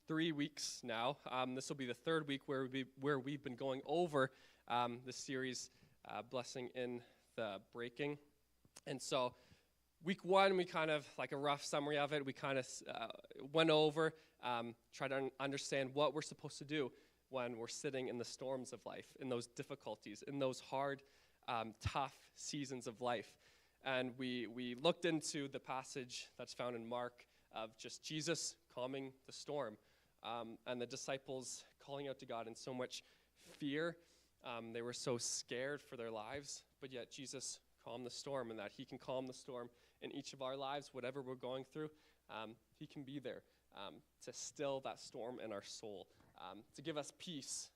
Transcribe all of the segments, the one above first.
3 weeks now. This will be the third week where we've been going over the series, Blessing in the Breaking. And so week one, we kind of, like a rough summary of it, we kind of went over, tried to understand what we're supposed to do when we're sitting in the storms of life, in those difficulties, in those hard, tough seasons of life. And we looked into the passage that's found in Mark of just Jesus calming the storm, and the disciples calling out to God in so much fear. They were so scared for their lives, but yet Jesus calmed the storm, and that he can calm the storm in each of our lives, whatever we're going through. He can be there to still that storm in our soul, to give us peace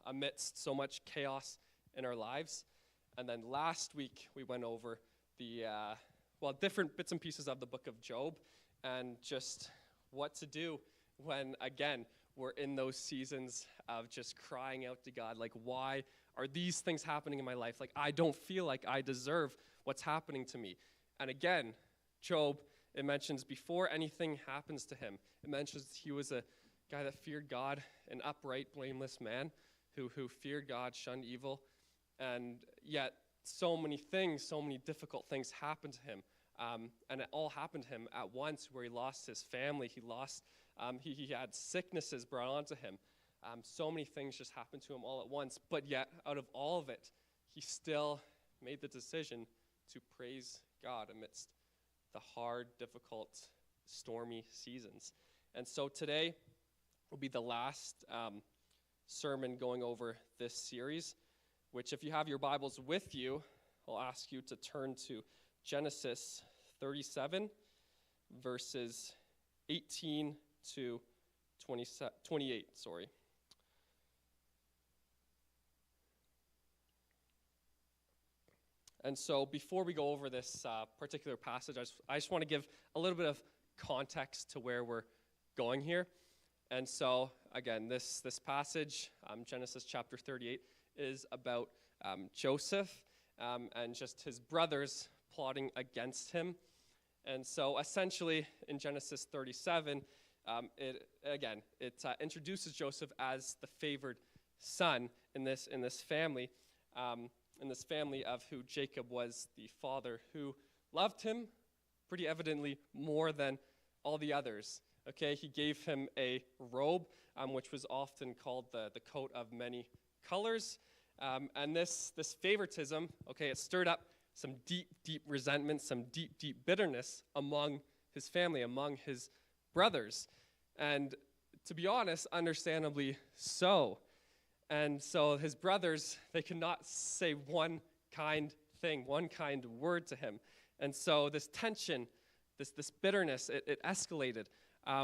amidst so much chaos in our lives. And then last week, we went over the different bits and pieces of the book of Job, and just what to do when, again, we're in those seasons of just crying out to God, like, why are these things happening in my life? Like, I don't feel like I deserve what's happening to me. And again, Job, it mentions before anything happens to him, it mentions he was a guy that feared God, an upright, blameless man who feared God, shunned evil, and yet so many things, so many difficult things happened to him. And it all happened to him at once, where he lost his family. He had sicknesses brought onto him. So many things just happened to him all at once. But yet, out of all of it, he still made the decision to praise God amidst the hard, difficult, stormy seasons. And so today will be the last sermon going over this series, which, if you have your Bibles with you, I'll ask you to turn to Genesis 37, verses 18 to 28, sorry. And so before we go over this particular passage, I just want to give a little bit of context to where we're going here. And so, again, this passage, Genesis chapter 38, is about Joseph and just his brothers plotting against him. And so essentially in Genesis 37, it introduces Joseph as the favored son in this family of who Jacob was the father, who loved him pretty evidently more than all the others. Okay, he gave him a robe, which was often called the coat of many colors. And this favoritism, okay, it stirred up some deep resentment, some deep bitterness among his family, among his brothers. And to be honest, understandably so. And so his brothers, they could not say one kind thing, one kind word to him. And so this tension, this bitterness, it escalated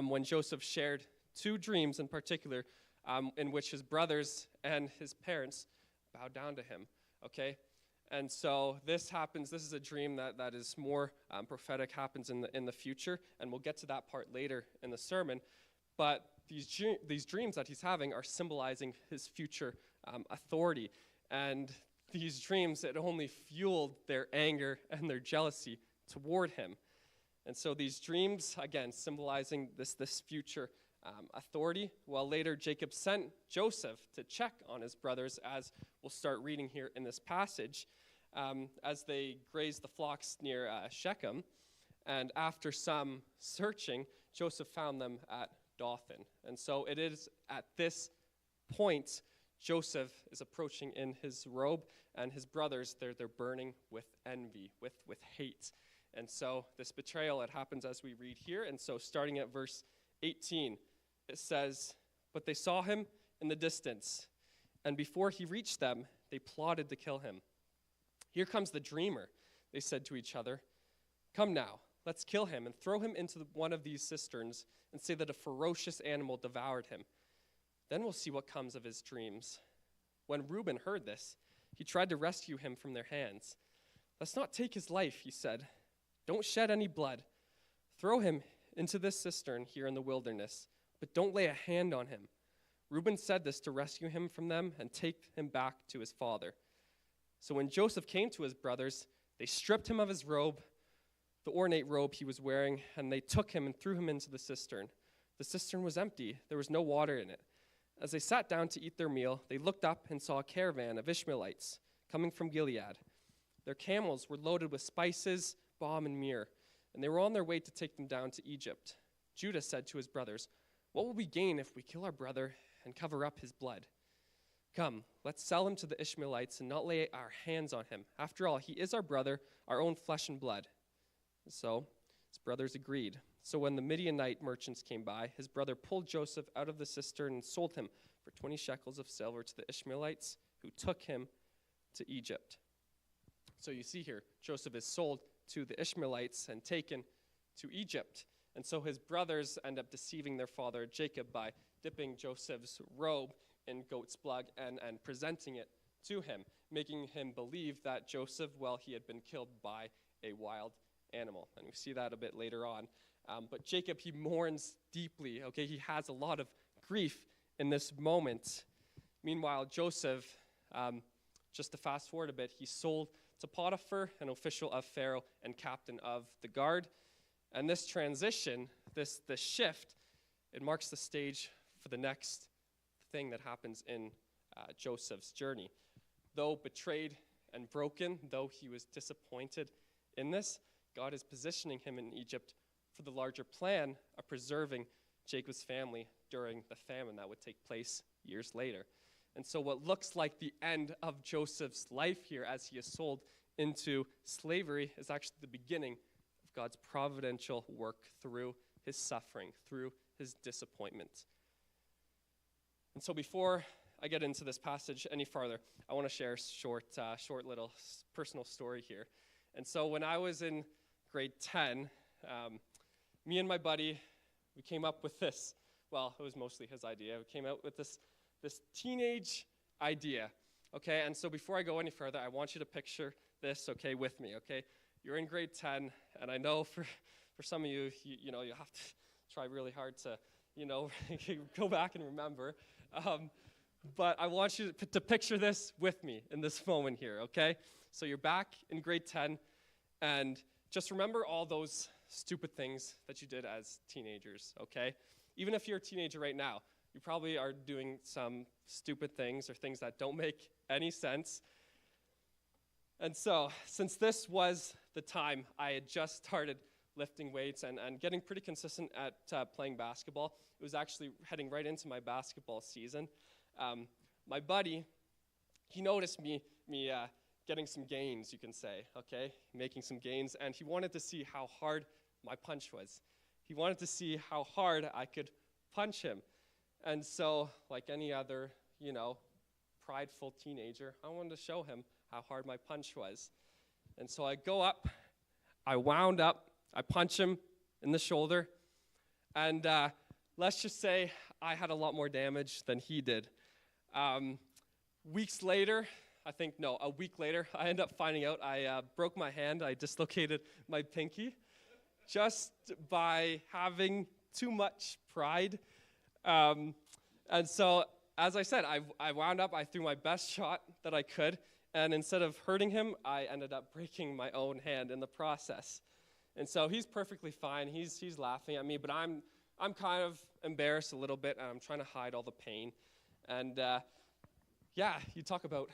when Joseph shared two dreams in particular, in which his brothers and his parents bowed down to him, okay? And so this happens, this is a dream that is more prophetic, happens in the future, and we'll get to that part later in the sermon. But these dreams that he's having are symbolizing his future authority. And these dreams, it only fueled their anger and their jealousy toward him. And so these dreams, again, symbolizing this future authority. Well, later Jacob sent Joseph to check on his brothers, as we'll start reading here in this passage, as they grazed the flocks near Shechem. And after some searching, Joseph found them at Dothan. And so it is at this point Joseph is approaching in his robe, and his brothers, they're burning with envy, with hate. And so this betrayal, it happens as we read here. And so starting at verse 18, it says, "But they saw him in the distance, and before he reached them, they plotted to kill him. 'Here comes the dreamer,' they said to each other. 'Come now, let's kill him and throw him into one of these cisterns and say that a ferocious animal devoured him. Then we'll see what comes of his dreams.' When Reuben heard this, he tried to rescue him from their hands. 'Let's not take his life,' he said. 'Don't shed any blood. Throw him into this cistern here in the wilderness, but don't lay a hand on him.' Reuben said this to rescue him from them and take him back to his father. So when Joseph came to his brothers, they stripped him of his robe, the ornate robe he was wearing, and they took him and threw him into the cistern. The cistern was empty. There was no water in it. As they sat down to eat their meal, they looked up and saw a caravan of Ishmaelites coming from Gilead. Their camels were loaded with spices, balm, and myrrh, and they were on their way to take them down to Egypt. Judah said to his brothers, "What will we gain if we kill our brother and cover up his blood? Come, let's sell him to the Ishmaelites and not lay our hands on him. After all, he is our brother, our own flesh and blood." So his brothers agreed. So when the Midianite merchants came by, his brother pulled Joseph out of the cistern and sold him for 20 shekels of silver to the Ishmaelites, who took him to Egypt. So you see here, Joseph is sold to the Ishmaelites and taken to Egypt. And so his brothers end up deceiving their father Jacob by dipping Joseph's robe in goat's blood and presenting it to him, making him believe that Joseph, well, he had been killed by a wild animal. And we see that a bit later on. But Jacob, he mourns deeply, okay? He has a lot of grief in this moment. Meanwhile, Joseph, just to fast forward a bit, he's sold to Potiphar, an official of Pharaoh and captain of the guard. And this transition, this shift, it marks the stage for the next thing that happens in Joseph's journey. Though betrayed and broken, though he was disappointed in this, God is positioning him in Egypt for the larger plan of preserving Jacob's family during the famine that would take place years later. And so what looks like the end of Joseph's life here as he is sold into slavery is actually the beginning of God's providential work through his suffering, through his disappointment. And so before I get into this passage any farther, I want to share a short little personal story here. And so when I was in grade 10, me and my buddy, we came up with this. Well, it was mostly his idea. We came out with this teenage idea, okay? And so before I go any further, I want you to picture this, okay, with me, okay? You're in grade 10, and I know for some of you, you know, you have to try really hard to, you know, go back and remember. But I want you to picture this with me in this moment here, okay? So you're back in grade 10, and just remember all those stupid things that you did as teenagers, okay? Even if you're a teenager right now, you probably are doing some stupid things or things that don't make any sense. And so, since this was the time I had just started lifting weights and getting pretty consistent at playing basketball, it was actually heading right into my basketball season. My buddy, he noticed me getting some gains, you can say, okay? Making some gains, and he wanted to see how hard my punch was. He wanted to see how hard I could punch him. And so, like any other, you know, prideful teenager, I wanted to show him how hard my punch was. And so I go up, I wound up, I punch him in the shoulder, and let's just say I had a lot more damage than he did. Weeks later, a week later, I ended up finding out I broke my hand. I dislocated my pinky just by having too much pride. And so, as I said, I wound up, I threw my best shot that I could, and instead of hurting him, I ended up breaking my own hand in the process. And so he's perfectly fine. He's laughing at me, but I'm kind of embarrassed a little bit, and I'm trying to hide all the pain. And you talk about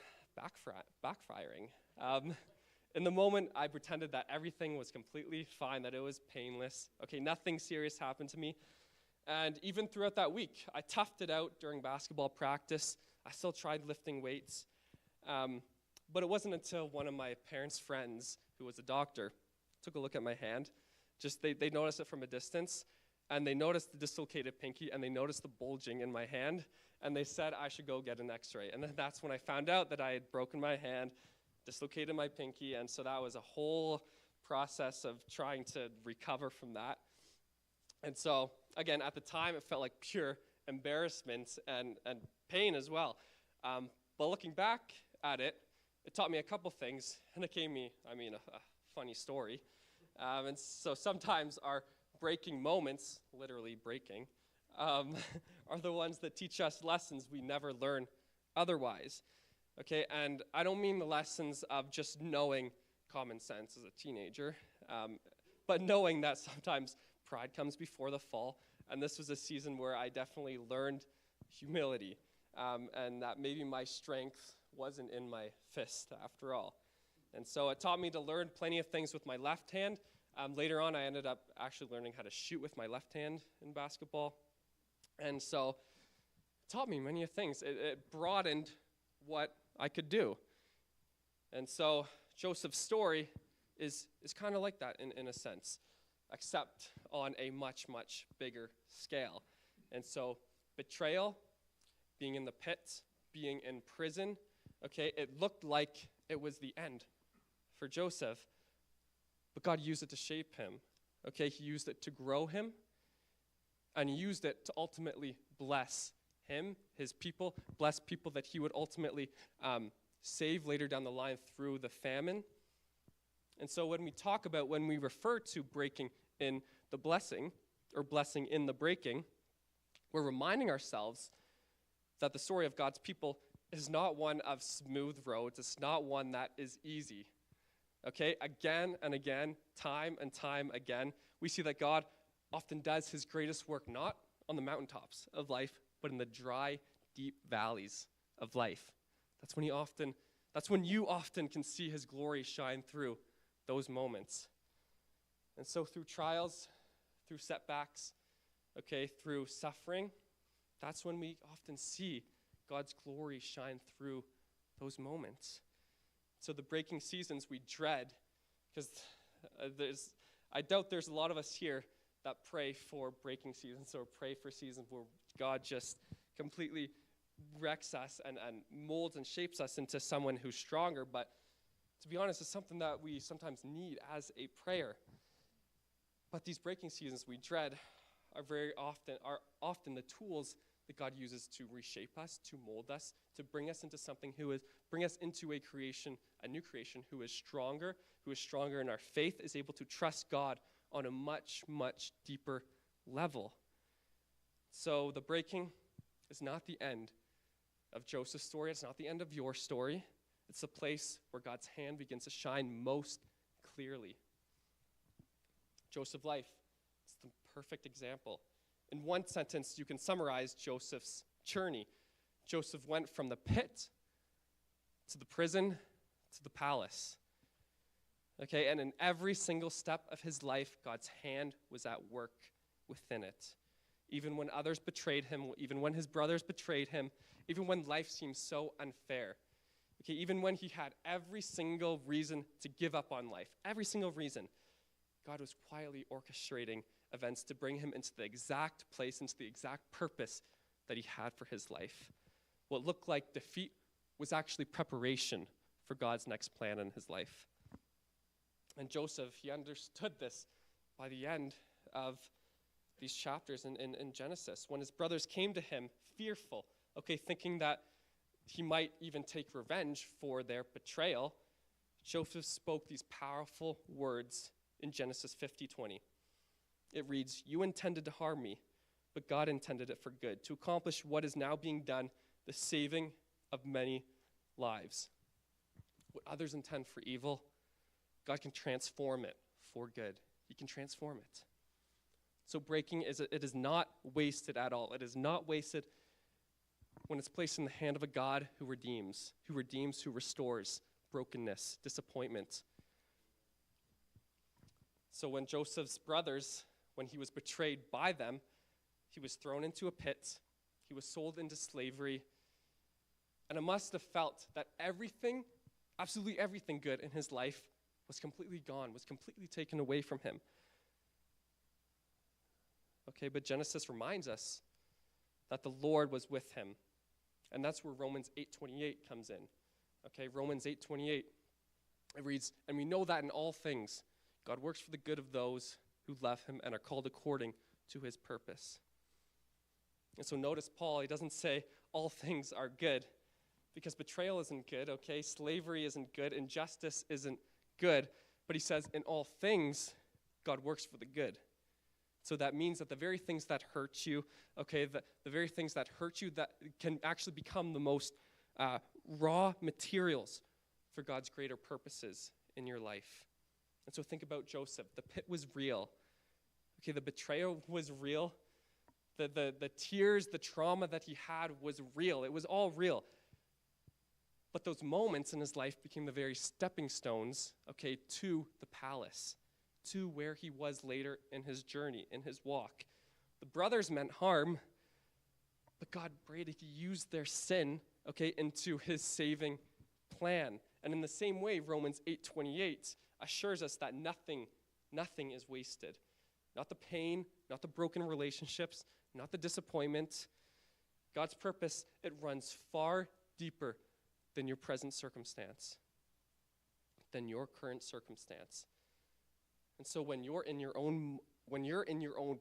backfiring. In the moment, I pretended that everything was completely fine, that it was painless. Okay, nothing serious happened to me. And even throughout that week, I toughed it out during basketball practice. I still tried lifting weights. But it wasn't until one of my parents' friends, who was a doctor, took a look at my hand. They noticed it from a distance, and they noticed the dislocated pinky, and they noticed the bulging in my hand, and they said I should go get an x-ray. And then that's when I found out that I had broken my hand, dislocated my pinky, and so that was a whole process of trying to recover from that. And so, again, at the time, it felt like pure embarrassment and pain as well. But looking back at it, it taught me a couple things, and it gave me, a funny story. And so sometimes our breaking moments, literally breaking, are the ones that teach us lessons we never learn otherwise. Okay, and I don't mean the lessons of just knowing common sense as a teenager, but knowing that sometimes pride comes before the fall, And this was a season where I definitely learned humility, and that maybe my strength wasn't in my fist after all. And so it taught me to learn plenty of things with my left hand. Later on, I ended up actually learning how to shoot with my left hand in basketball. And so it taught me many things. It broadened what I could do. And so Joseph's story is kind of like that in a sense, except on a much, much bigger scale. And so betrayal, being in the pit, being in prison, okay, it looked like it was the end for Joseph, but God used it to shape him, okay? He used it to grow him, and he used it to ultimately bless him, his people, bless people that he would ultimately save later down the line through the famine. And so when we refer to breaking in the blessing, or blessing in the breaking, we're reminding ourselves that the story of God's people is not one of smooth roads. It's not one that is easy. Okay, again and again, time and time again, we see that God often does his greatest work not on the mountaintops of life, but in the dry, deep valleys of life. That's when you often can see his glory shine through those moments. And so through trials, through setbacks, okay, through suffering, that's when we often see God's glory shine through those moments. So the breaking seasons we dread, because I doubt there's a lot of us here that pray for breaking seasons or pray for seasons where God just completely wrecks us and molds and shapes us into someone who's stronger. But to be honest, it's something that we sometimes need as a prayer. But these breaking seasons we dread are often the tools that God uses to reshape us, to mold us, to bring us into bring us into a new creation who is stronger in our faith, is able to trust God on a much, much deeper level. So the breaking is not the end of Joseph's story. It's not the end of your story. It's the place where God's hand begins to shine most clearly. Joseph's life is the perfect example. In one sentence, you can summarize Joseph's journey. Joseph went from the pit to the prison to the palace. Okay, and in every single step of his life, God's hand was at work within it. Even when others betrayed him, even when his brothers betrayed him, even when life seemed so unfair. Okay, even when he had every single reason to give up on life, every single reason, God was quietly orchestrating events to bring him into the exact place, into the exact purpose that he had for his life. What looked like defeat was actually preparation for God's next plan in his life. And Joseph, he understood this by the end of these chapters in Genesis, when his brothers came to him fearful, okay, thinking that he might even take revenge for their betrayal. Joseph spoke these powerful words in Genesis 50:20. It reads, "You intended to harm me, but God intended it for good, to accomplish what is now being done, the saving of many lives." What others intend for evil, God can transform it for good. He can transform it. So breaking it is not wasted at all. It is not wasted when it's placed in the hand of a God who redeems, who restores brokenness, disappointment. So when Joseph's brothers, when he was betrayed by them, he was thrown into a pit, he was sold into slavery, and it must have felt that everything, absolutely everything good in his life was completely gone, was completely taken away from him. Okay, but Genesis reminds us that the Lord was with him. And that's where Romans 8:28 comes in. Okay, Romans 8:28, it reads, "And we know that in all things, God works for the good of those who love him and are called according to his purpose." And so notice Paul, he doesn't say all things are good, because betrayal isn't good, okay? Slavery isn't good, injustice isn't good, but he says in all things, God works for the good. So that means that the very things that hurt you, okay, the very things that hurt you that can actually become the most raw materials for God's greater purposes in your life. And so think about Joseph. The pit was real. Okay, the betrayal was real. The tears, the trauma that he had was real. It was all real. But those moments in his life became the very stepping stones, okay, to the palace, to where he was later in his journey, in his walk. The brothers meant harm, but God prayed that he used their sin, okay, into his saving plan. And in the same way, Romans 8:28 assures us that nothing is wasted. Not the pain, not the broken relationships, not the disappointment. God's purpose, it runs far deeper than your present circumstance, than your current circumstance. And so when you're in your own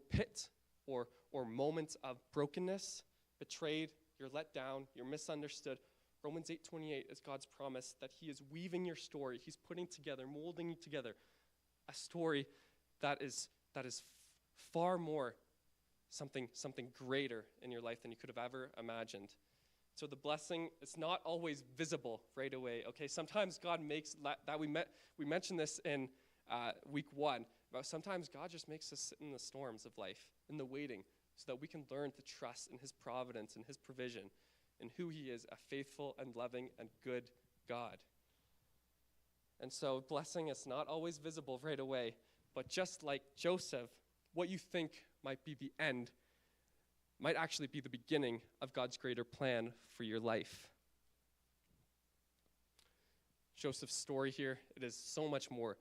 pit or moments of brokenness, betrayed, you're let down, you're misunderstood, Romans 8:28 is God's promise that he is weaving your story. He's putting together, molding you together a story that is far more something greater in your life than you could have ever imagined. So the blessing is not always visible right away. Okay, sometimes God makes that we mentioned this in week 1 about sometimes God just makes us sit in the storms of life, in the waiting, so that we can learn to trust in his providence and his provision, and who he is, a faithful and loving and good God. And so blessing is not always visible right away, but just like Joseph, what you think might be the end might actually be the beginning of God's greater plan for your life. Joseph's story here, it is so much more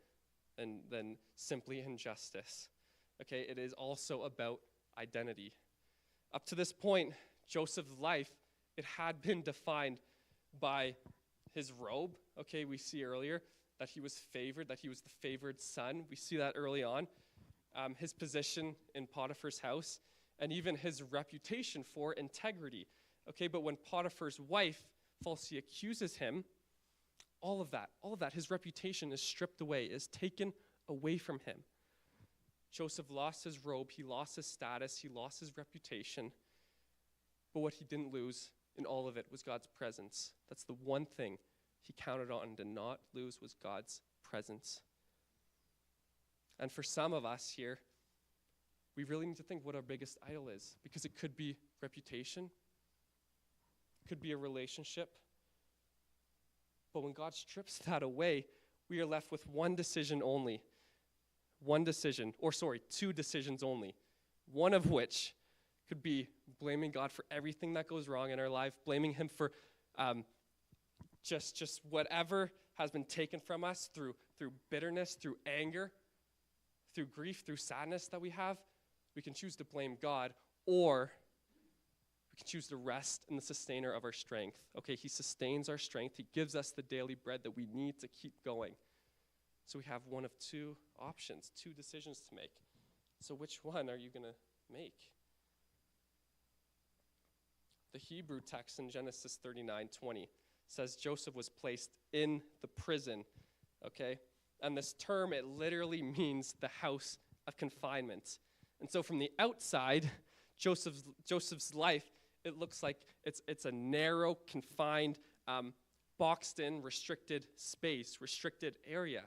than simply injustice. Okay, it is also about identity. Up to this point, Joseph's life, it had been defined by his robe. Okay, we see earlier that he was favored, that he was the favored son. We see that early on. His position in Potiphar's house, and even his reputation for integrity. Okay, but when Potiphar's wife falsely accuses him, all of that, his reputation is stripped away, is taken away from him. Joseph lost his robe, he lost his status, he lost his reputation. But what he didn't lose in all of it was God's presence. That's the one thing he counted on and did not lose, was God's presence. And for some of us here, we really need to think what our biggest idol is, because it could be reputation, it could be a relationship. But when God strips that away, we are left with one decision only. Two decisions only. One of which could be blaming God for everything that goes wrong in our life, blaming him for just whatever has been taken from us through bitterness, through anger, through grief, through sadness that we have. We can choose to blame God, or we can choose to rest in the sustainer of our strength. Okay, he sustains our strength. He gives us the daily bread that we need to keep going. So we have one of two options, two decisions to make. So which one are you going to make? The Hebrew text in Genesis 39:20 says Joseph was placed in the prison, okay? And this term, it literally means the house of confinement. And so from the outside, Joseph's life, it looks like it's a narrow, confined, boxed-in, restricted space, restricted area.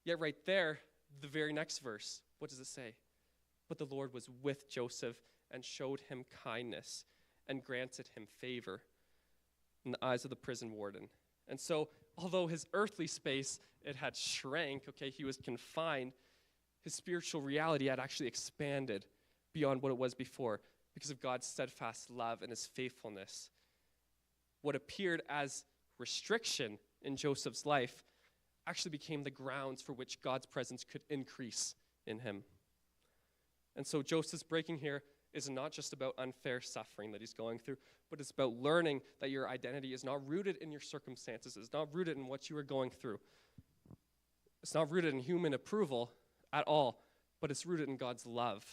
Yet right there, the very next verse, what does it say? But the Lord was with Joseph and showed him kindness and granted him favor in the eyes of the prison warden. And so, although his earthly space, it had shrank, okay, he was confined, his spiritual reality had actually expanded beyond what it was before because of God's steadfast love and his faithfulness. What appeared as restriction in Joseph's life actually became the grounds for which God's presence could increase in him. And so Joseph's breaking here is not just about unfair suffering that he's going through, but it's about learning that your identity is not rooted in your circumstances. It's not rooted in what you are going through. It's not rooted in human approval at all, but it's rooted in God's love.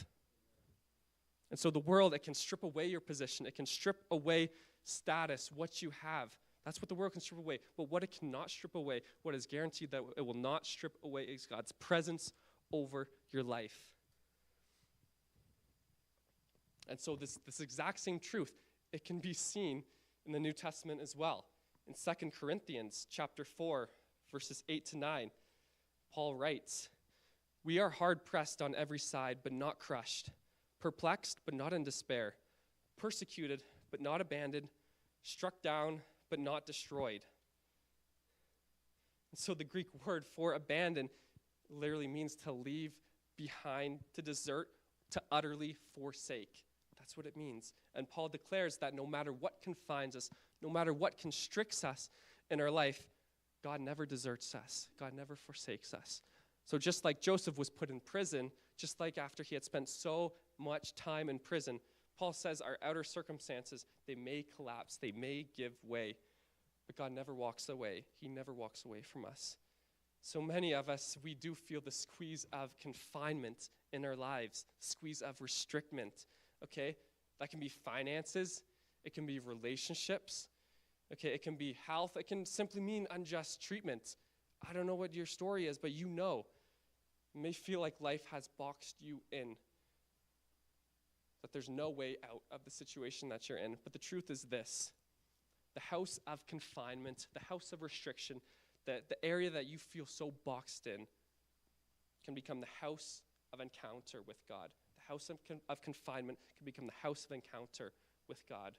And so the world, it can strip away your position. It can strip away status, what you have. That's what the world can strip away. But what it cannot strip away, what is guaranteed that it will not strip away, is God's presence over your life. And so this exact same truth, it can be seen in the New Testament as well. In 2 Corinthians chapter 4, verses 8-9, Paul writes, "We are hard pressed on every side, but not crushed, perplexed but not in despair, persecuted but not abandoned, struck down but not destroyed. And so the Greek word for abandon literally means to leave behind, to desert, to utterly forsake. That's what it means. And Paul declares that no matter what confines us, no matter what constricts us in our life, God never deserts us. God never forsakes us. So just like Joseph was put in prison, just like after he had spent so much time in prison, Paul says our outer circumstances, they may collapse, they may give way, but God never walks away. He never walks away from us. So many of us, we do feel the squeeze of confinement in our lives, squeeze of restrictment, okay? That can be finances, it can be relationships, okay? It can be health, it can simply mean unjust treatment. I don't know what your story is, but you know. It may feel like life has boxed you in, that there's no way out of the situation that you're in. But the truth is this: the house of confinement, the house of restriction, the area that you feel so boxed in can become the house of encounter with God. The house of confinement can become the house of encounter with God.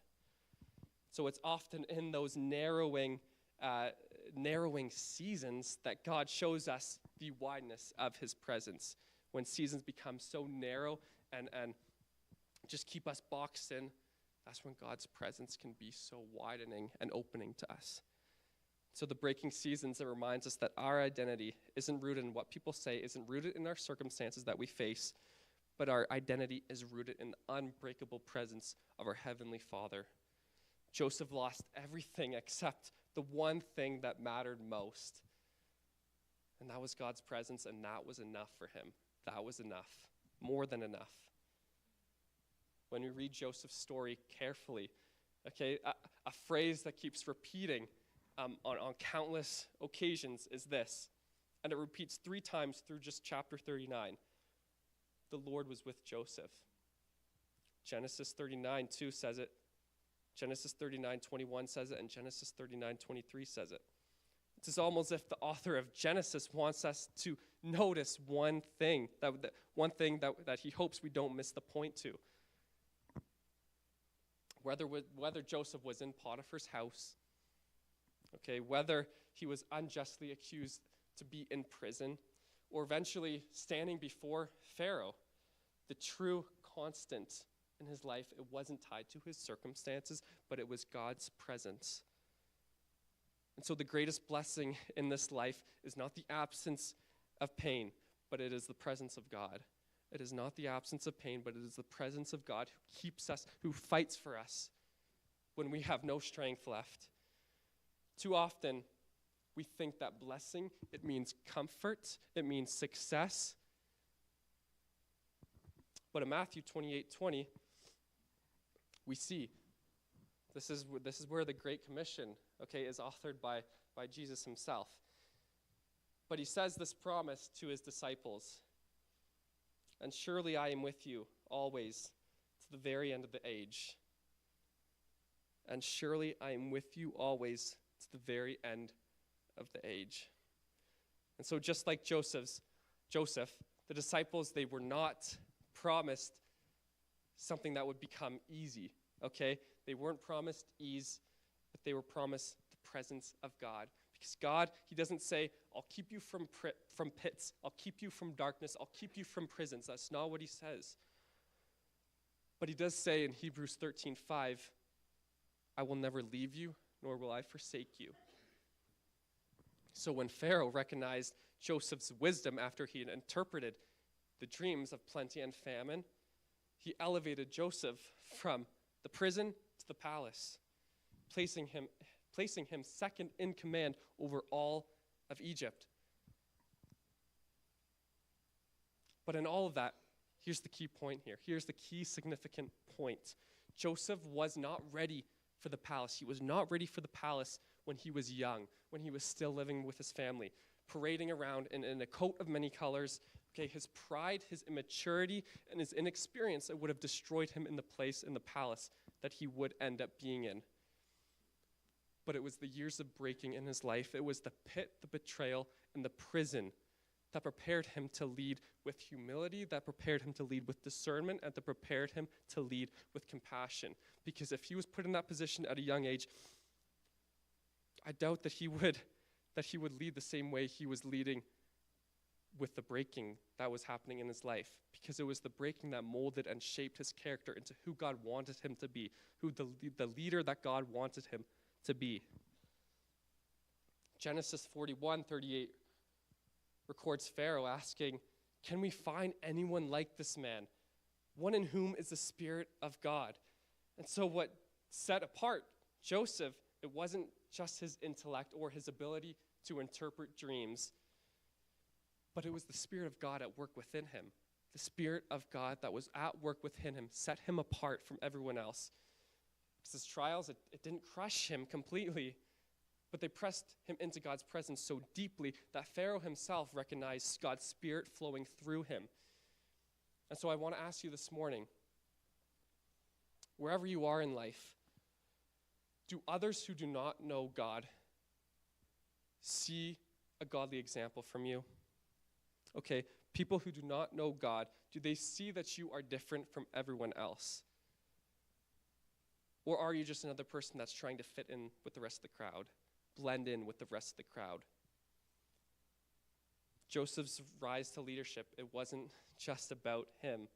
So it's often in those narrowing seasons that God shows us the wideness of his presence. When seasons become so narrow and just keep us boxed in, that's when God's presence can be so widening and opening to us. So the breaking seasons, it reminds us that our identity isn't rooted in what people say, isn't rooted in our circumstances that we face, but our identity is rooted in the unbreakable presence of our Heavenly Father. Joseph lost everything except the one thing that mattered most, and that was God's presence, and that was enough for him. That was enough, more than enough. When we read Joseph's story carefully, okay, a phrase that keeps repeating on countless occasions is this, and it repeats 3 times through just chapter 39. The Lord was with Joseph. Genesis 39:2 says it. Genesis 39:21 says it, and Genesis 39:23 says it. It's almost as if the author of Genesis wants us to notice one thing, that he hopes we don't miss the point to. Whether Joseph was in Potiphar's house, okay, whether he was unjustly accused to be in prison, or eventually standing before Pharaoh, the true constant in his life, it wasn't tied to his circumstances, but it was God's presence. And so the greatest blessing in this life is not the absence of pain, but it is the presence of God. It is not the absence of pain, but it is the presence of God who keeps us, who fights for us when we have no strength left. Too often, we think that blessing, it means comfort, it means success. But in Matthew 28:20, we see this is where the Great Commission, okay, is authored by Jesus himself. But he says this promise to his disciples: "And surely I am with you always to the very end of the age." And surely I am with you always to the very end of the age. And so just like Joseph, the disciples, they were not promised something that would become easy, okay? They weren't promised ease, but they were promised the presence of God. Because God, he doesn't say, "I'll keep you from pits, I'll keep you from darkness, I'll keep you from prisons." That's not what he says. But he does say in Hebrews 13:5, "I will never leave you, nor will I forsake you." So when Pharaoh recognized Joseph's wisdom after he had interpreted the dreams of plenty and famine, he elevated Joseph from the prison to the palace, placing him second in command over all of Egypt. But in all of that, here's the key point here. Here's the key significant point. Joseph was not ready for the palace. He was not ready for the palace when he was young, when he was still living with his family, parading around in a coat of many colors. Okay, his pride, his immaturity, and his inexperience, it would have destroyed him in the place in the palace that he would end up being in. But it was the years of breaking in his life. It was the pit, the betrayal, and the prison that prepared him to lead with humility, that prepared him to lead with discernment, and that prepared him to lead with compassion. Because if he was put in that position at a young age, I doubt that he would lead the same way he was leading with the breaking that was happening in his life, because it was the breaking that molded and shaped his character into who God wanted him to be, who the leader that God wanted him to be. Genesis 41:38 records Pharaoh asking, "Can we find anyone like this man, one in whom is the Spirit of God?" And so what set apart Joseph, it wasn't just his intellect or his ability to interpret dreams, but it was the Spirit of God at work within him. The Spirit of God that was at work within him set him apart from everyone else. Because his trials, it didn't crush him completely, but they pressed him into God's presence so deeply that Pharaoh himself recognized God's Spirit flowing through him. And so I want to ask you this morning, wherever you are in life, do others who do not know God see a godly example from you? Okay, people who do not know God, do they see that you are different from everyone else? Or are you just another person that's trying to fit in with the rest of the crowd, blend in with the rest of the crowd? Joseph's rise to leadership, it wasn't just about him.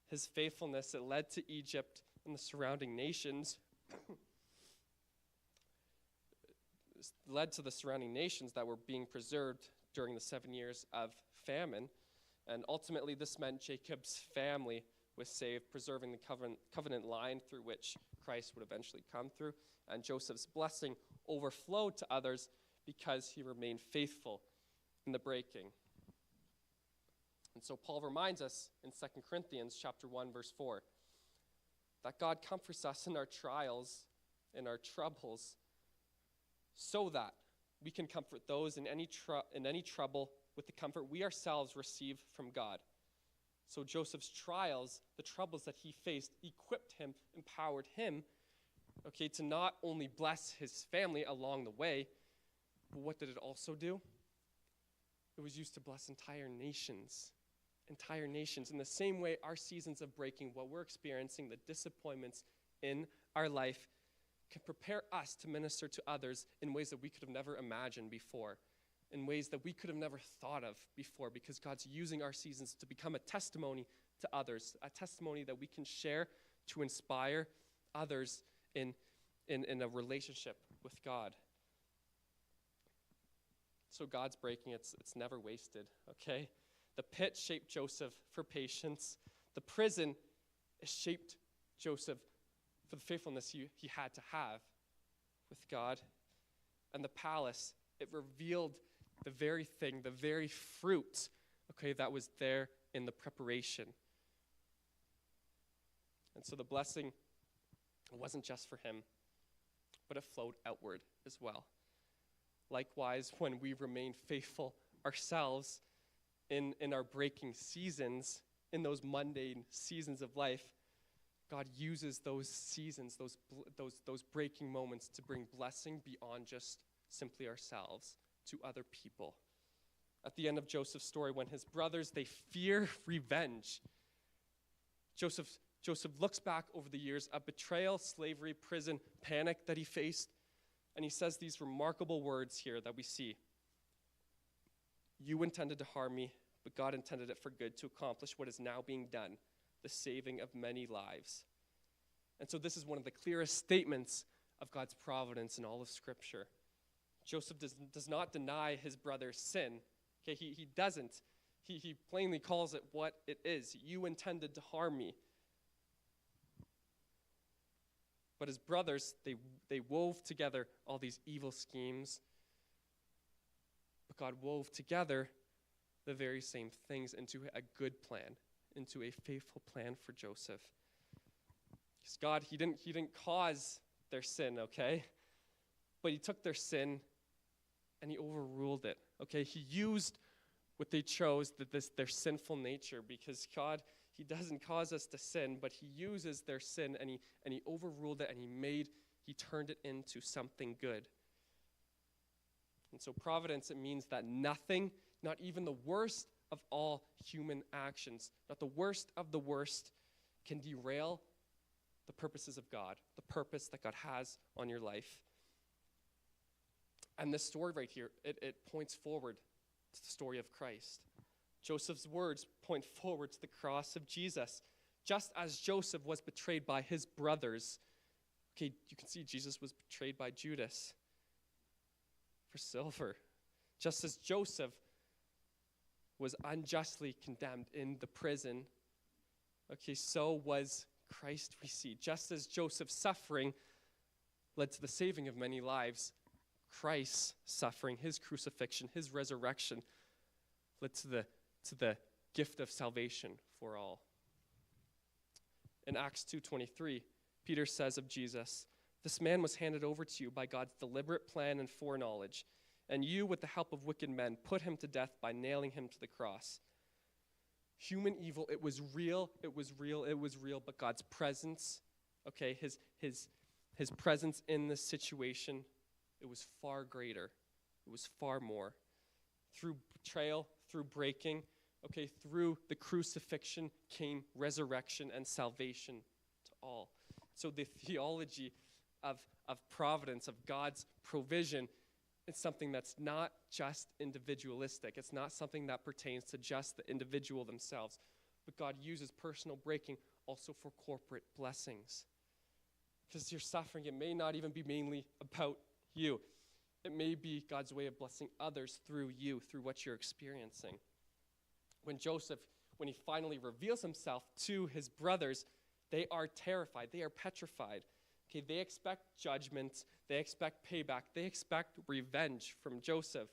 His faithfulness, it led to Egypt and the surrounding nations, led to the surrounding nations that were being preserved during the 7 years of famine. And ultimately, this meant Jacob's family was saved, preserving the covenant line through which Christ would eventually come through. And Joseph's blessing overflowed to others because he remained faithful in the breaking. And so Paul reminds us in 2 Corinthians chapter 1, verse 4, that God comforts us in our trials, in our troubles, so that we can comfort those in any trouble with the comfort we ourselves receive from God. So Joseph's trials, the troubles that he faced, equipped him, empowered him, to not only bless his family along the way, but what did it also do? It was used to bless entire nations. Entire nations. In the same way, our seasons of breaking, what we're experiencing, the disappointments in our life, can prepare us to minister to others in ways that we could have never imagined before, in ways that we could have never thought of before, because God's using our seasons to become a testimony to others, a testimony that we can share to inspire others in a relationship with God. So God's breaking, it's never wasted, okay? The pit shaped Joseph for patience. The prison shaped Joseph for the faithfulness he had to have with God. And the palace, it revealed the very thing, the very fruit, that was there in the preparation. And so the blessing, it wasn't just for him, but it flowed outward as well. Likewise, when we remain faithful ourselves in our breaking seasons, in those mundane seasons of life, God uses those seasons, those breaking moments to bring blessing beyond just simply ourselves to other people. At the end of Joseph's story, when his brothers, they fear revenge, Joseph looks back over the years of betrayal, slavery, prison, panic that he faced, and he says these remarkable words here that we see. You intended to harm me, but God intended it for good to accomplish what is now being done, the saving of many lives. And so this is one of the clearest statements of God's providence in all of Scripture. Joseph does not deny his brother's sin. He doesn't. He plainly calls it what it is. You intended to harm me. But his brothers, they wove together all these evil schemes. But God wove together the very same things into a good plan, into a faithful plan for Joseph. Because God, he didn't cause their sin, But he took their sin and he overruled it, He used what they chose, their sinful nature, because God, he doesn't cause us to sin, but he uses their sin and he overruled it and he turned it into something good. And so providence, it means that nothing not even the worst of all human actions, not the worst of the worst, can derail the purposes of God, the purpose that God has on your life. And this story right here, it points forward to the story of Christ. Joseph's words point forward to the cross of Jesus. Just as Joseph was betrayed by his brothers, okay, you can see Jesus was betrayed by Judas for silver. Just as Joseph was unjustly condemned in the prison, okay, so was Christ, we see. Just as Joseph's suffering led to the saving of many lives, Christ's suffering, his crucifixion, his resurrection led to the gift of salvation for all. In Acts 2:23, Peter says of Jesus, "This man was handed over to you by God's deliberate plan and foreknowledge, and you, with the help of wicked men, put him to death by nailing him to the cross." Human evil, it was real, but God's presence, okay, his presence in this situation, it was far greater. It was far more. Through betrayal, through breaking, okay, through the crucifixion came resurrection and salvation to all. So the theology of providence, of God's provision, it's something that's not just individualistic. It's not something that pertains to just the individual themselves. But God uses personal breaking also for corporate blessings. Because your suffering, it may not even be mainly about you. It may be God's way of blessing others through you, through what you're experiencing. When Joseph, when he finally reveals himself to his brothers, they are terrified. They are petrified. Okay, they expect judgment. They expect payback. They expect revenge from Joseph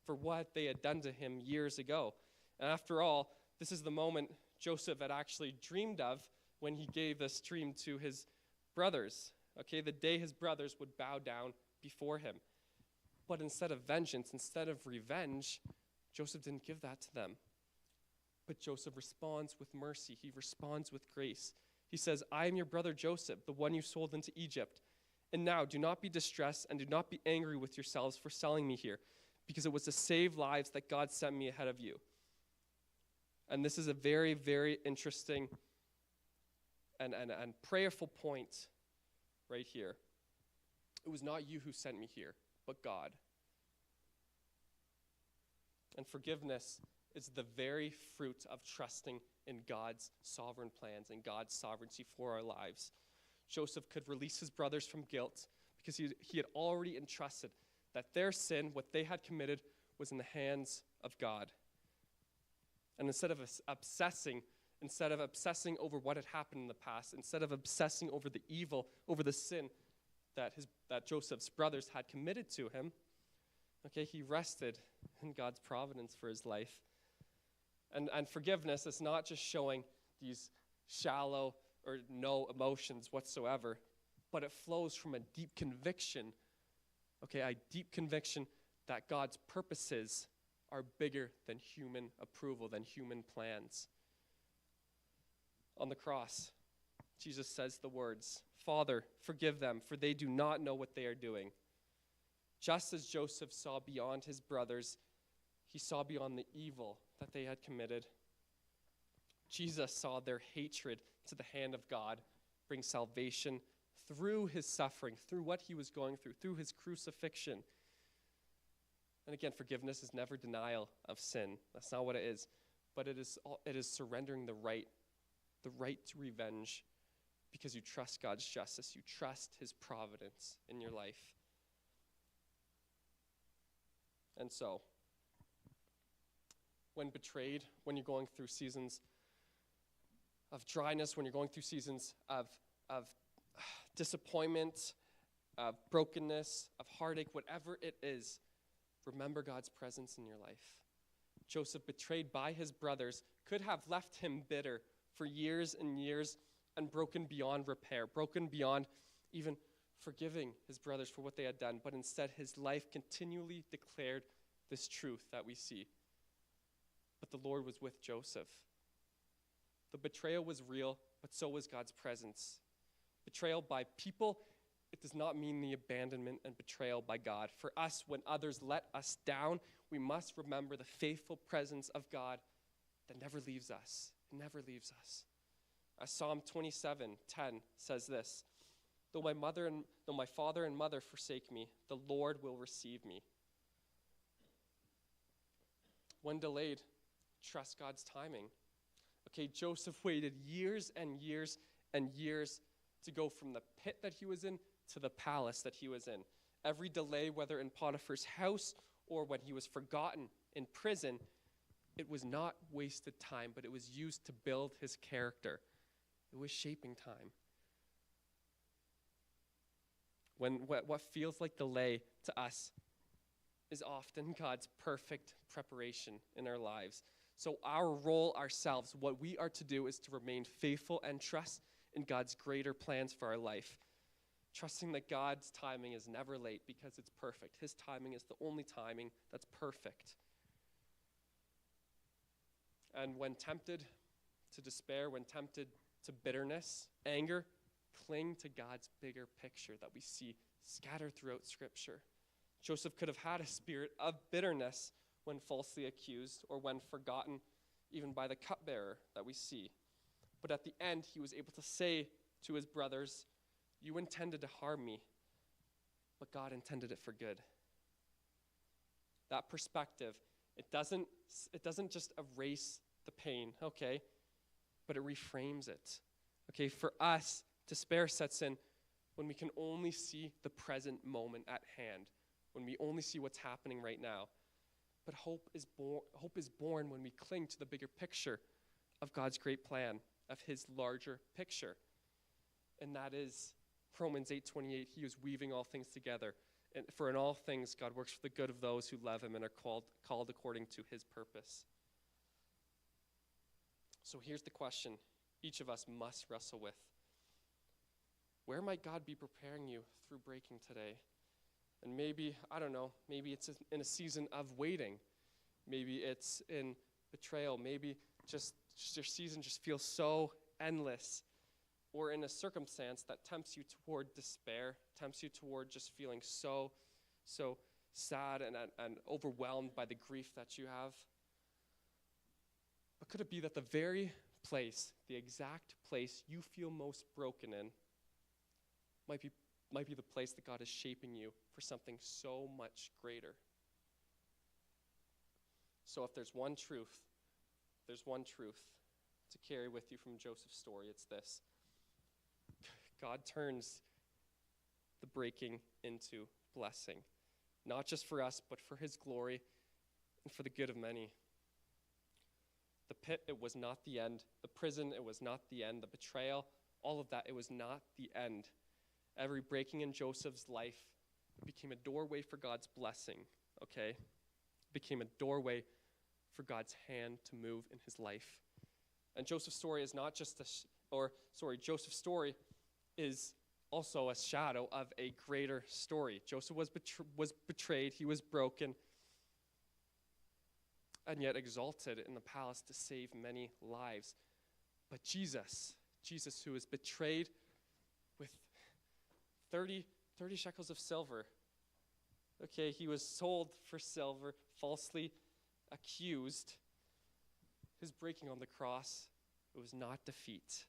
for what they had done to him years ago. And after all, this is the moment Joseph had actually dreamed of when he gave this dream to his brothers. Okay, the day his brothers would bow down before him. But instead of vengeance, instead of revenge, Joseph didn't give that to them. But Joseph responds with mercy. He responds with grace. He says, "I am your brother Joseph, the one you sold into Egypt. And now do not be distressed and do not be angry with yourselves for selling me here, because it was to save lives that God sent me ahead of you." And this is a very, very interesting and prayerful point right here. It was not you who sent me here, but God. And forgiveness is the very fruit of trusting in God's sovereign plans and God's sovereignty for our lives. Joseph could release his brothers from guilt because he had already entrusted that their sin, what they had committed, was in the hands of God. And instead of obsessing over what had happened in the past, instead of obsessing over the evil, over the sin that Joseph's brothers had committed to him, okay, he rested in God's providence for his life. And forgiveness is not just showing these shallow or no emotions whatsoever, but it flows from a deep conviction, okay, a deep conviction that God's purposes are bigger than human approval, than human plans. On the cross, Jesus says the words, "Father, forgive them, for they do not know what they are doing." Just as Joseph saw beyond his brothers, he saw beyond the evil that they had committed. Jesus saw their hatred to the hand of God bring salvation through his suffering, through what he was going through his crucifixion. And again, forgiveness is never denial of sin. That's not what it is. But it is surrendering the right to revenge because you trust God's justice. You trust his providence in your life. And so, when betrayed, when you're going through seasons of dryness, when you're going through seasons of disappointment, of brokenness, of heartache, whatever it is, remember God's presence in your life. Joseph, betrayed by his brothers, could have left him bitter for years and years and broken beyond repair, broken beyond even forgiving his brothers for what they had done. But instead, his life continually declared this truth that we see. But the Lord was with Joseph. The betrayal was real, but so was God's presence. Betrayal by people, it does not mean the abandonment and betrayal by God. For us, when others let us down, we must remember the faithful presence of God that never leaves us. It never leaves us. Psalm 27:10 says this, though my father and mother forsake me, the Lord will receive me. When delayed, trust God's timing. Okay, Joseph waited years and years and years to go from the pit that he was in to the palace that he was in. Every delay, whether in Potiphar's house or when he was forgotten in prison, it was not wasted time, but it was used to build his character. It was shaping time. What feels like delay to us is often God's perfect preparation in our lives. So our role ourselves, what we are to do is to remain faithful and trust in God's greater plans for our life. Trusting that God's timing is never late because it's perfect. His timing is the only timing that's perfect. And when tempted to despair, when tempted to bitterness, anger, cling to God's bigger picture that we see scattered throughout Scripture. Joseph could have had a spirit of bitterness when falsely accused or when forgotten, even by the cupbearer that we see. But at the end, he was able to say to his brothers, you intended to harm me, but God intended it for good. That perspective, it doesn't just erase the pain, okay, but it reframes it. Okay, for us, despair sets in when we can only see the present moment at hand, when we only see what's happening right now. But hope is born when we cling to the bigger picture of God's great plan, of his larger picture. And that is Romans 8:28, he is weaving all things together. And for in all things, God works for the good of those who love him and are called according to his purpose. So here's the question each of us must wrestle with. Where might God be preparing you through breaking today? And maybe, I don't know, maybe it's in a season of waiting. Maybe it's in betrayal. Maybe just your season just feels so endless. Or in a circumstance that tempts you toward despair, tempts you toward just feeling so sad and overwhelmed by the grief that you have. But could it be that the very place, the exact place you feel most broken in, might be the place that God is shaping you for something so much greater? So if there's one truth to carry with you from Joseph's story, it's this. God turns the breaking into blessing, not just for us, but for his glory and for the good of many. The pit, it was not the end. The prison, it was not the end. The betrayal, all of that, it was not the end. Every breaking in Joseph's life became a doorway for God's blessing, okay? It became a doorway for God's hand to move in his life. And Joseph's story is not just Joseph's story is also a shadow of a greater story. Joseph was betrayed, he was broken, and yet exalted in the palace to save many lives. But Jesus who was betrayed with 30 shekels of silver. Okay, he was sold for silver, falsely accused. His breaking on the cross, it was not defeat.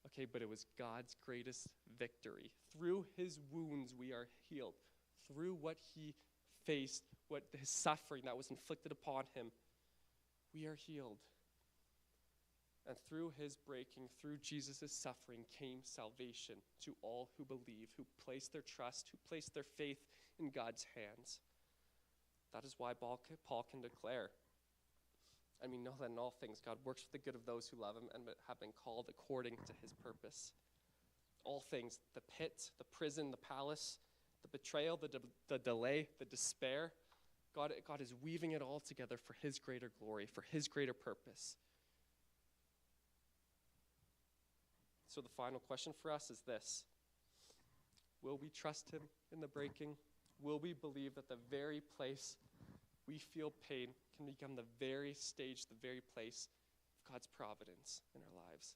Okay, but it was God's greatest victory. Through his wounds, we are healed. Through what he faced, his suffering that was inflicted upon him, we are healed. And through his breaking, through Jesus' suffering, came salvation to all who believe, who place their trust, who place their faith in God's hands. That is why Paul can declare, and we know that in all things God works for the good of those who love him and have been called according to his purpose. All things, the pit, the prison, the palace, the betrayal, the delay, the despair, God is weaving it all together for his greater glory, for his greater purpose. So the final question for us is this. Will we trust him in the breaking? Will we believe that the very place we feel pain can become the very stage, the very place of God's providence in our lives?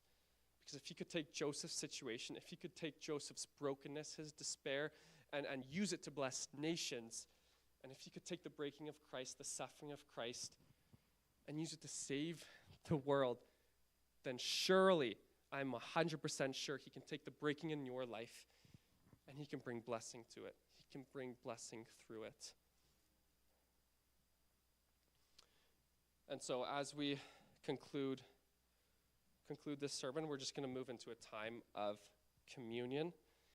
Because if he could take Joseph's situation, if he could take Joseph's brokenness, his despair, and use it to bless nations, and if he could take the breaking of Christ, the suffering of Christ, and use it to save the world, then surely, I'm 100% sure he can take the breaking in your life and he can bring blessing to it. He can bring blessing through it. And so as we conclude this sermon, we're just going to move into a time of communion.